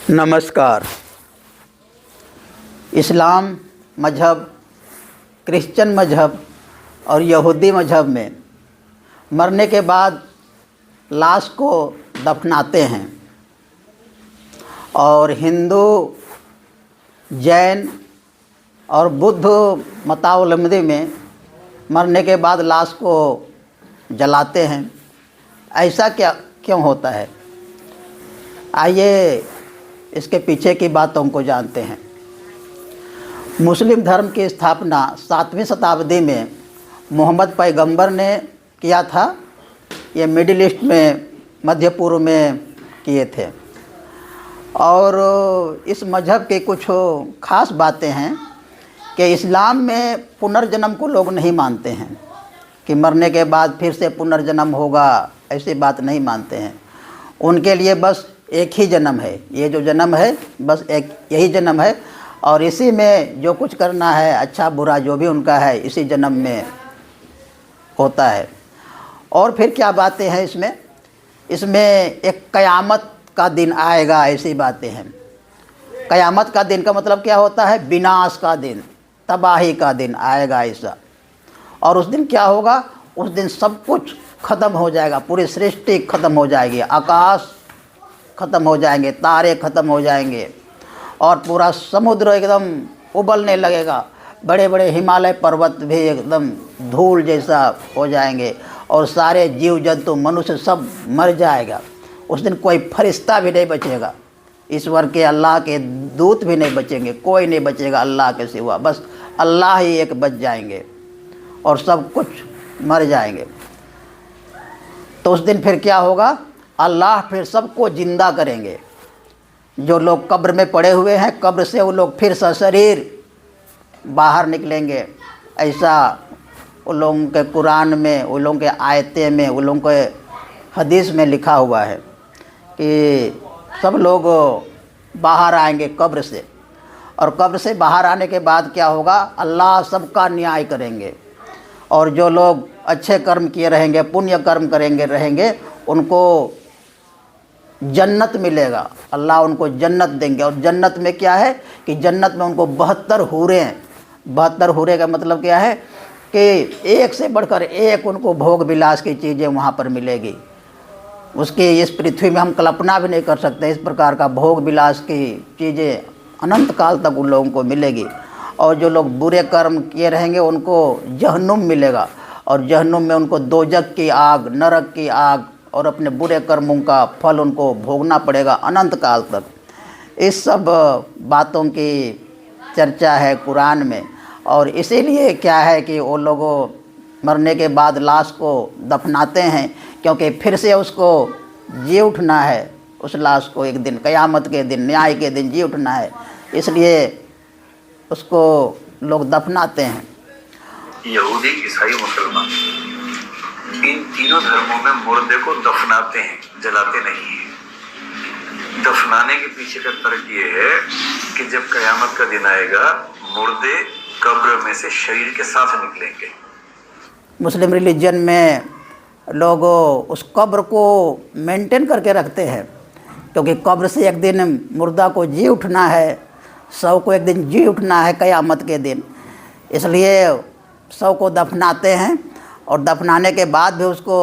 नमस्कार। इस्लाम मज़हब, क्रिश्चियन मज़हब और यहूदी मज़हब में मरने के बाद लाश को दफनाते हैं और हिंदू, जैन और बुद्ध मतावलंबी में मरने के बाद लाश को जलाते हैं। ऐसा क्यों होता है? आइए इसके पीछे की बातों को जानते हैं। मुस्लिम धर्म की स्थापना 7वीं शताब्दी में मोहम्मद पैगंबर ने किया था। ये मिडिल ईस्ट में, मध्य पूर्व में किए थे। और इस मज़हब की कुछ ख़ास बातें हैं कि इस्लाम में पुनर्जन्म को लोग नहीं मानते हैं कि मरने के बाद फिर से पुनर्जन्म होगा, ऐसी बात नहीं मानते हैं। उनके लिए बस एक ही जन्म है, ये जो जन्म है बस एक यही जन्म है और इसी में जो कुछ करना है, अच्छा बुरा जो भी उनका है, इसी जन्म में होता है। और फिर क्या बातें हैं इसमें एक क़यामत का दिन आएगा, ऐसी बातें हैं। क़यामत का दिन का मतलब क्या होता है? विनाश का दिन, तबाही का दिन आएगा ऐसा। और उस दिन क्या होगा? उस दिन सब कुछ ख़त्म हो जाएगा, पूरी सृष्टि ख़त्म हो जाएगी, आकाश ख़त्म हो जाएंगे, तारे ख़त्म हो जाएंगे और पूरा समुद्र एकदम उबलने लगेगा। बड़े बड़े हिमालय पर्वत भी एकदम धूल जैसा हो जाएंगे और सारे जीव जंतु, मनुष्य सब मर जाएगा। उस दिन कोई फरिश्ता भी नहीं बचेगा, ईश्वर के, अल्लाह के दूत भी नहीं बचेंगे, कोई नहीं बचेगा अल्लाह के सिवा। बस अल्लाह ही एक बच जाएंगे और सब कुछ मर जाएंगे। तो उस दिन फिर क्या होगा? अल्लाह फिर सबको ज़िंदा करेंगे। जो लोग कब्र में पड़े हुए हैं, कब्र से वो लोग फिर सशरीर बाहर निकलेंगे। ऐसा उन लोगों के कुरान में, उन लोगों के आयतें में, उन लोगों के हदीस में लिखा हुआ है कि सब लोग बाहर आएंगे कब्र से। और कब्र से बाहर आने के बाद क्या होगा? अल्लाह सबका न्याय करेंगे और जो लोग अच्छे कर्म किए रहेंगे, पुण्य कर्म रहेंगे, उनको जन्नत मिलेगा। अल्लाह उनको जन्नत देंगे। और जन्नत में क्या है कि जन्नत में उनको 72 हूरें, 72 हूरें का मतलब क्या है कि एक से बढ़कर एक उनको भोग विलास की चीज़ें वहाँ पर मिलेगी। उसकी इस पृथ्वी में हम कल्पना भी नहीं कर सकते। इस प्रकार का भोग विलास की चीज़ें अनंत काल तक उन लोगों को मिलेगी। और जो लोग बुरे कर्म किए रहेंगे उनको जहन्नुम मिलेगा और जहन्नुम में उनको दोजक की आग, नरक की आग और अपने बुरे कर्मों का फल उनको भोगना पड़ेगा अनंत काल तक। इस सब बातों की चर्चा है कुरान में। और इसीलिए क्या है कि वो लोगों मरने के बाद लाश को दफनाते हैं, क्योंकि फिर से उसको जी उठना है। उस लाश को एक दिन, क़यामत के दिन, न्याय के दिन जी उठना है, इसलिए उसको लोग दफनाते हैं। यहूदी, ईसाई, मुसलमान, इन तीनों धर्मों में मुर्दे को दफनाते हैं, जलाते नहीं हैं। दफनाने के पीछे का तर्क ये है कि जब क़यामत का दिन आएगा, मुर्दे कब्र में से शरीर के साथ निकलेंगे। मुस्लिम रिलीजन में लोग उस कब्र को मेंटेन करके रखते हैं, क्योंकि कब्र से एक दिन मुर्दा को जी उठना है, शव को एक दिन जी उठना है क़यामत के दिन। इसलिए शव को दफनाते हैं और दफनाने के बाद भी उसको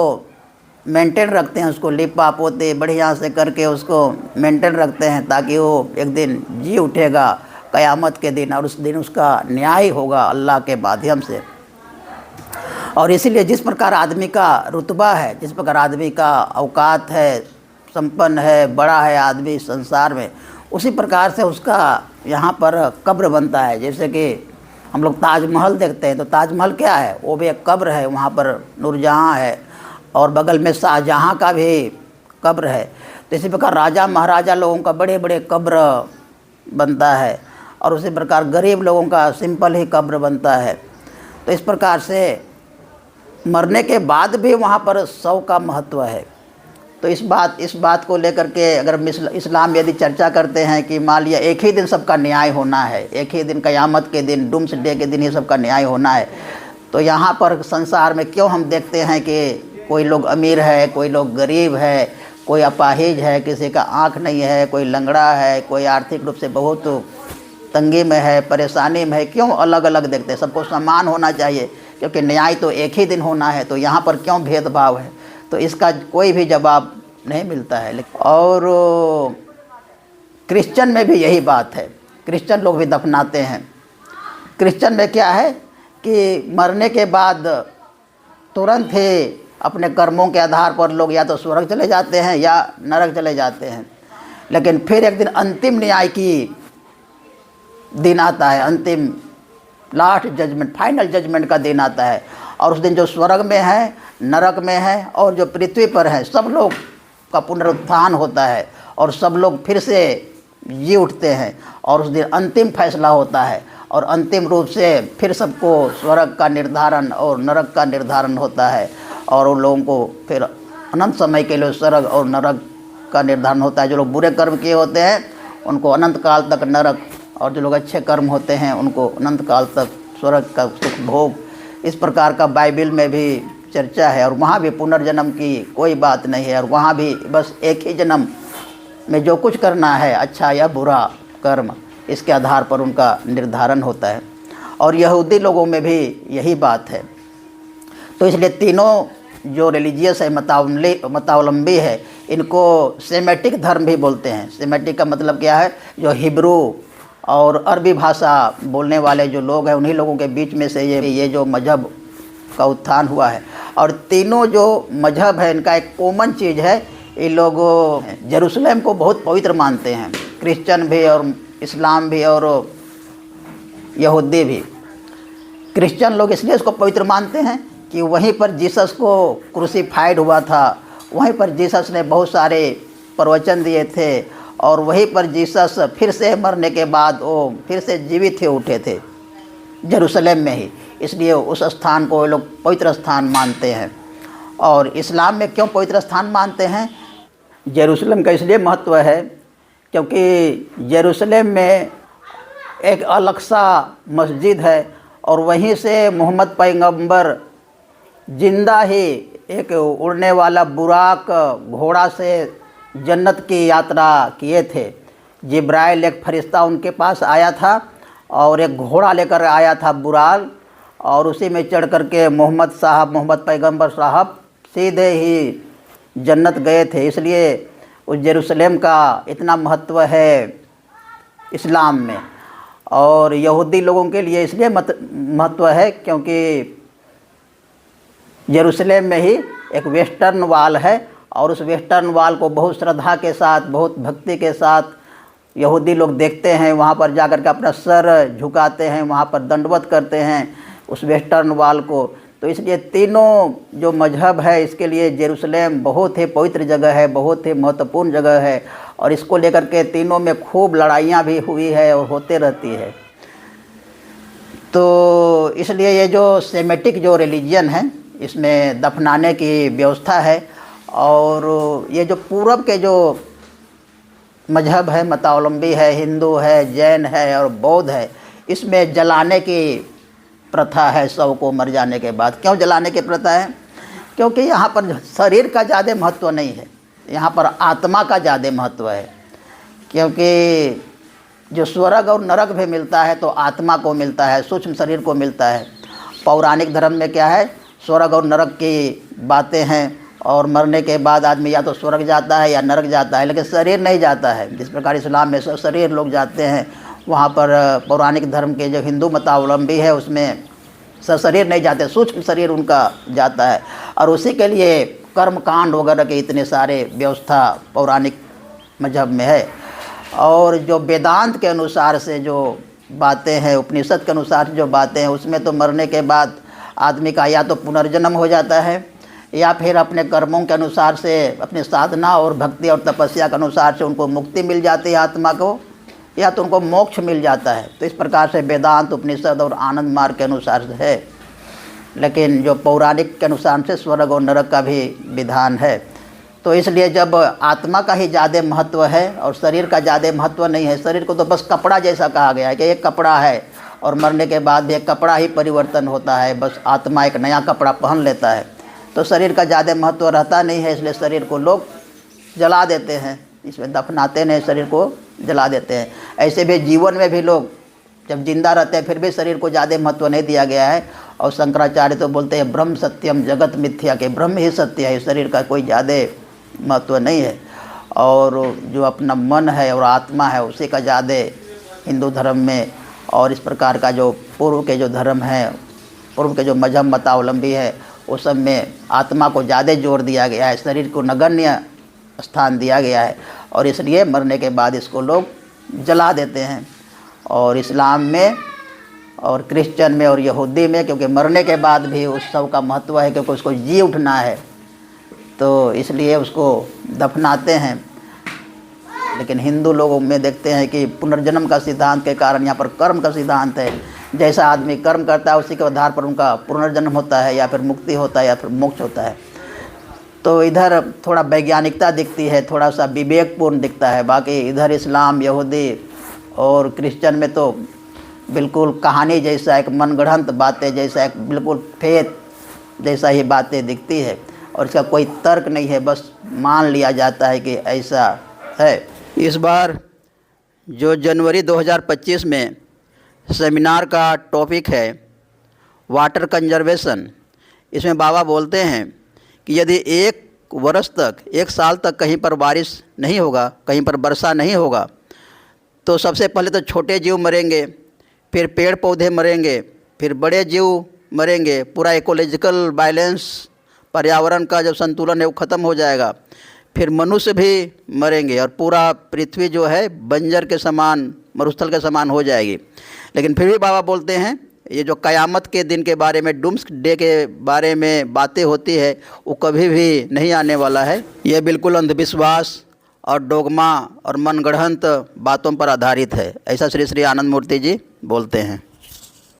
मेंटेन रखते हैं, उसको लिपा पोते बढ़िया से करके उसको मेंटेन रखते हैं, ताकि वो एक दिन जी उठेगा क़यामत के दिन और उस दिन उसका न्याय होगा अल्लाह के माध्यम से। और इसीलिए जिस प्रकार आदमी का रुतबा है, जिस प्रकार आदमी का औकात है, संपन्न है, बड़ा है आदमी संसार में, उसी प्रकार से उसका यहाँ पर कब्र बनता है। जैसे कि हम लोग ताजमहल देखते हैं, तो ताजमहल क्या है? वो भी एक कब्र है। वहाँ पर नूरजहाँ है और बगल में शाहजहाँ का भी कब्र है। तो इसी प्रकार राजा महाराजा लोगों का बड़े बड़े कब्र बनता है और उसी प्रकार गरीब लोगों का सिंपल ही कब्र बनता है। तो इस प्रकार से मरने के बाद भी वहाँ पर शव का महत्व है। तो इस बात को लेकर के अगर इस्लाम यदि चर्चा करते हैं कि मान लिया एक ही दिन सबका न्याय होना है, एक ही दिन क़यामत के दिन, डूम्स डे के दिन ही सबका न्याय होना है, तो यहाँ पर संसार में क्यों हम देखते हैं कि कोई लोग अमीर है, कोई लोग गरीब है, कोई अपाहिज है, किसी का आँख नहीं है, कोई लंगड़ा है, कोई आर्थिक रूप से बहुत तंगी में है, परेशानी में है, क्यों अलग अलग देखते हैं? सबको समान होना चाहिए, क्योंकि न्याय तो एक ही दिन होना है, तो यहाँ पर क्यों भेदभाव है? तो इसका कोई भी जवाब नहीं मिलता है। और क्रिश्चियन में भी यही बात है, क्रिश्चियन लोग भी दफनाते हैं। क्रिश्चियन में क्या है कि मरने के बाद तुरंत ही अपने कर्मों के आधार पर लोग या तो स्वर्ग चले जाते हैं या नरक चले जाते हैं, लेकिन फिर एक दिन अंतिम न्याय की दिन आता है, अंतिम लास्ट जजमेंट, फाइनल जजमेंट का दिन आता है। और उस दिन जो स्वर्ग में है, नरक में है और जो पृथ्वी पर है, सब लोग का पुनरुत्थान होता है और सब लोग फिर से जी उठते हैं और उस दिन अंतिम फैसला होता है और अंतिम रूप से फिर सबको स्वर्ग का निर्धारण और नरक का निर्धारण होता है और उन लोगों को फिर अनंत समय के लिए स्वर्ग और नरक का निर्धारण होता है। जो लोग बुरे कर्म किए होते हैं उनको अनंत काल तक नरक, और जो लोग अच्छे कर्म होते हैं उनको अनंत काल तक स्वर्ग का सुख भोग। इस प्रकार का बाइबल में भी चर्चा है और वहाँ भी पुनर्जन्म की कोई बात नहीं है और वहाँ भी बस एक ही जन्म में जो कुछ करना है, अच्छा या बुरा कर्म, इसके आधार पर उनका निर्धारण होता है। और यहूदी लोगों में भी यही बात है। तो इसलिए तीनों जो रिलीजियस है, मतावलंबी है, इनको सेमेटिक धर्म भी बोलते हैं। सेमेटिक का मतलब क्या है? जो हिब्रू और अरबी भाषा बोलने वाले जो लोग हैं, उन्हीं लोगों के बीच में से ये जो मजहब का उत्थान हुआ है। और तीनों जो मजहब है, इनका एक कॉमन चीज़ है, ये लोग जेरूसलम को बहुत पवित्र मानते हैं। क्रिश्चियन भी और इस्लाम भी और यहूदी भी। क्रिश्चियन लोग इसलिए इसको पवित्र मानते हैं कि वहीं पर जीसस को क्रूसीफाइड हुआ था, वहीं पर जीसस ने बहुत सारे प्रवचन दिए थे और वहीं पर जीसस फिर से मरने के बाद वो फिर से जीवित हो उठे थे जेरूसलम में ही। इसलिए उस स्थान को लोग पवित्र स्थान मानते हैं। और इस्लाम में क्यों पवित्र स्थान मानते हैं? जेरूसलम का इसलिए महत्व है क्योंकि जेरूसलम में एक अल-अक्सा मस्जिद है और वहीं से मोहम्मद पैगंबर जिंदा ही एक उड़ने वाला बुराक घोड़ा से जन्नत की यात्रा किए थे। जिब्राइल एक फरिश्ता उनके पास आया था और एक घोड़ा लेकर आया था बुराक, और उसी में चढ़ करके मोहम्मद पैगंबर साहब सीधे ही जन्नत गए थे। इसलिए उस जेरूसलम का इतना महत्व है इस्लाम में। और यहूदी लोगों के लिए इसलिए महत्व है क्योंकि जेरूसलम में ही एक वेस्टर्न वॉल है और उस वेस्टर्न वॉल को बहुत श्रद्धा के साथ, बहुत भक्ति के साथ यहूदी लोग देखते हैं। वहाँ पर जाकर के अपना सर झुकाते हैं, वहाँ पर दंडवत करते हैं उस वेस्टर्न वॉल को। तो इसलिए तीनों जो मजहब है, इसके लिए जेरूसलम बहुत ही पवित्र जगह है, बहुत ही महत्वपूर्ण जगह है। और इसको लेकर के तीनों में खूब लड़ाइयाँ भी हुई है और होते रहती है। तो इसलिए ये जो सेमेटिक जो रिलीजन है, इसमें दफनाने की व्यवस्था है। और ये जो पूरब के जो मजहब है, मतावलंबी है, हिंदू है, जैन है और बौद्ध है, इसमें जलाने की प्रथा है शव को मर जाने के बाद। क्यों जलाने की प्रथा है? क्योंकि यहाँ पर शरीर का ज़्यादा महत्व नहीं है, यहाँ पर आत्मा का ज़्यादा महत्व है। क्योंकि जो स्वर्ग और नरक भी मिलता है तो आत्मा को मिलता है, सूक्ष्म शरीर को मिलता है। पौराणिक धर्म में क्या है? स्वर्ग और नरक की बातें हैं और मरने के बाद आदमी या तो स्वर्ग जाता है या नरक जाता है, लेकिन शरीर नहीं जाता है। जिस प्रकार इस्लाम में शरीर लोग जाते हैं, वहाँ पर पौराणिक धर्म के जो हिंदू मतावलंबी है उसमें शरीर नहीं जाते, सूक्ष्म शरीर उनका जाता है। और उसी के लिए कर्म कांड वगैरह के इतने सारे व्यवस्था पौराणिक मजहब में है। और जो वेदांत के अनुसार से जो बातें हैं, उपनिषद के अनुसार जो बातें हैं, उसमें तो मरने के बाद आदमी का या तो पुनर्जन्म हो जाता है या फिर अपने कर्मों के अनुसार से, अपनी साधना और भक्ति और तपस्या के अनुसार से उनको मुक्ति मिल जाती है आत्मा को, या तो उनको मोक्ष मिल जाता है। तो इस प्रकार से वेदांत, उपनिषद और आनंद मार्ग के अनुसार से है। लेकिन जो पौराणिक के अनुसार से स्वर्ग और नरक का भी विधान है। तो इसलिए जब आत्मा का ही ज़्यादा महत्व है और शरीर का ज़्यादा महत्व नहीं है, शरीर को तो बस कपड़ा जैसा कहा गया है कि एक कपड़ा है और मरने के बाद भी एक कपड़ा ही परिवर्तन होता है, बस आत्मा एक नया कपड़ा पहन लेता है। तो शरीर का ज़्यादा महत्व रहता नहीं है, इसलिए शरीर को लोग जला देते हैं, इसमें दफनाते नहीं, शरीर को जला देते हैं। ऐसे भी जीवन में भी लोग जब जिंदा रहते हैं फिर भी शरीर को ज़्यादा महत्व नहीं दिया गया है। और शंकराचार्य तो बोलते हैं ब्रह्म सत्यम जगत मिथ्या, के ब्रह्म ही सत्य है, शरीर का कोई ज़्यादा महत्व नहीं है। और जो अपना मन है और आत्मा है उसी का ज़्यादा हिंदू धर्म में और इस प्रकार का जो पूर्व के जो धर्म है, पूर्व के जो मजहब मतावलंबी है, उस सब में आत्मा को ज़्यादा जोर दिया गया है, शरीर को नगण्य स्थान दिया गया है। और इसलिए मरने के बाद इसको लोग जला देते हैं। और इस्लाम में और क्रिश्चियन में और यहूदी में, क्योंकि मरने के बाद भी उस सब का महत्व है, क्योंकि उसको जी उठना है, तो इसलिए उसको दफनाते हैं। लेकिन हिंदू लोगों में देखते हैं कि पुनर्जन्म का सिद्धांत के कारण यहाँ पर कर्म का सिद्धांत है। जैसा आदमी कर्म करता है उसी के आधार पर उनका पुनर्जन्म होता है, या फिर मुक्ति होता है, या फिर मोक्ष होता है। तो इधर थोड़ा वैज्ञानिकता दिखती है, थोड़ा सा विवेकपूर्ण दिखता है। बाकी इधर इस्लाम, यहूदी और क्रिश्चियन में तो बिल्कुल कहानी जैसा, एक मनगढ़ंत बातें जैसा, एक बिल्कुल फेथ जैसा ही बातें दिखती है। और इसका कोई तर्क नहीं है, बस मान लिया जाता है कि ऐसा है। इस बार जो जनवरी 2025 में सेमिनार का टॉपिक है वाटर कंजर्वेशन, इसमें बाबा बोलते हैं कि यदि 1 वर्ष तक, 1 साल तक कहीं पर बारिश नहीं होगा, कहीं पर वर्षा नहीं होगा, तो सबसे पहले तो छोटे जीव मरेंगे, फिर पेड़ पौधे मरेंगे, फिर बड़े जीव मरेंगे, पूरा इकोलॉजिकल बैलेंस, पर्यावरण का जो संतुलन है वो ख़त्म हो जाएगा, फिर मनुष्य भी मरेंगे और पूरा पृथ्वी जो है बंजर के समान, मरुस्थल के समान हो जाएगी। लेकिन फिर भी बाबा बोलते हैं ये जो क़यामत के दिन के बारे में, डूम्स डे के बारे में बातें होती है, वो कभी भी नहीं आने वाला है। ये बिल्कुल अंधविश्वास और डोगमा और मनगढ़ंत बातों पर आधारित है, ऐसा श्री श्री आनंद मूर्ति जी बोलते हैं।